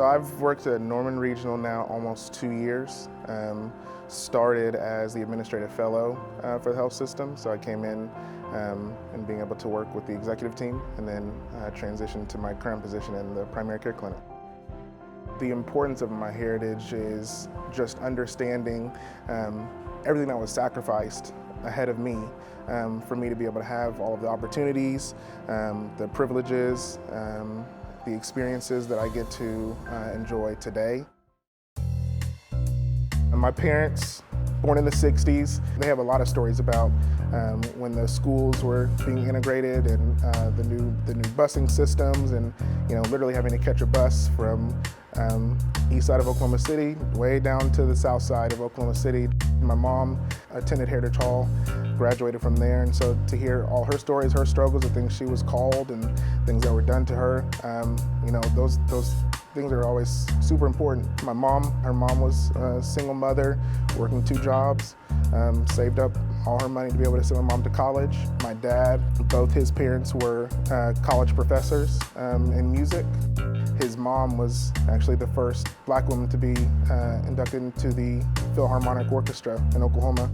So I've worked at Norman Regional now almost 2 years. Started as the administrative fellow for the health system. So I came in and being able to work with the executive team and then transitioned to my current position in the primary care clinic. The importance of my heritage is just understanding everything that was sacrificed ahead of me for me to be able to have all of the opportunities, the privileges, the experiences that I get to enjoy today. My parents, born in the 60s, they have a lot of stories about when the schools were being integrated and the new busing systems, and literally having to catch a bus from east side of Oklahoma City way down to the south side of Oklahoma City. My mom attended Heritage Hall, graduated from there, and so to hear all her stories, her struggles, the things she was called and things that were done to her, those things are always super important. Her mom was a single mother, working 2 jobs, saved up all her money to be able to send my mom to college. My dad, both his parents were college professors in music. His mom was actually the first Black woman to be inducted into the Philharmonic Orchestra in Oklahoma.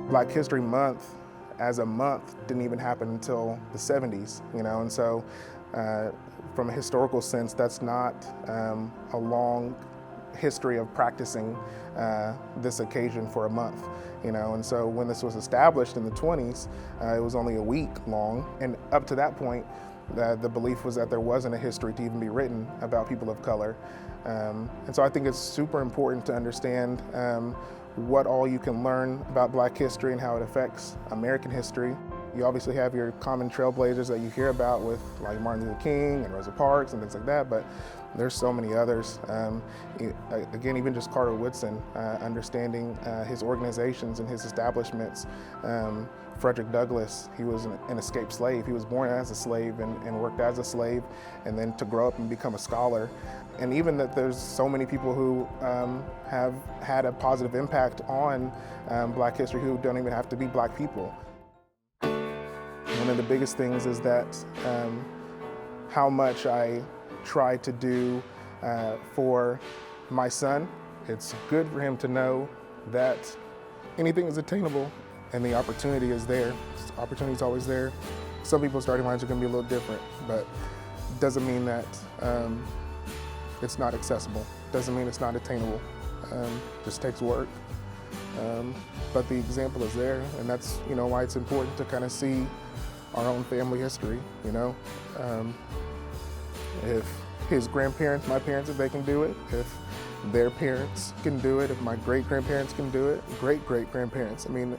Black History Month as a month didn't even happen until the 70s, and so from a historical sense, that's not a long history of practicing this occasion for a month, and so when this was established in the 20s, it was only a week long, and up to that point, the belief was that there wasn't a history to even be written about people of color, and so I think it's super important to understand what all you can learn about Black history and how it affects American history. You obviously have your common trailblazers that you hear about with like Martin Luther King and Rosa Parks and things like that, but there's so many others. Again, even just Carter Woodson, understanding his organizations and his establishments. Frederick Douglass, he was an escaped slave. He was born as a slave and worked as a slave, and then to grow up and become a scholar. And even that there's so many people who have had a positive impact on Black history who don't even have to be Black people. One of the biggest things is that how much I try to do for my son. It's good for him to know that anything is attainable and the opportunity is there. The opportunity is always there. Some people's starting lines are going to be a little different, but it doesn't mean that it's not accessible. Doesn't mean it's not attainable. Just takes work. But the example is there, and that's why it's important to kind of see our own family history. If his grandparents, my parents, if they can do it, if their parents can do it, if my great-grandparents can do it, great-great-grandparents, then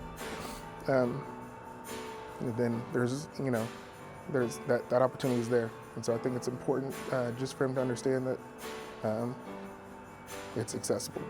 there's that opportunity is there. And so I think it's important just for him to understand that it's accessible.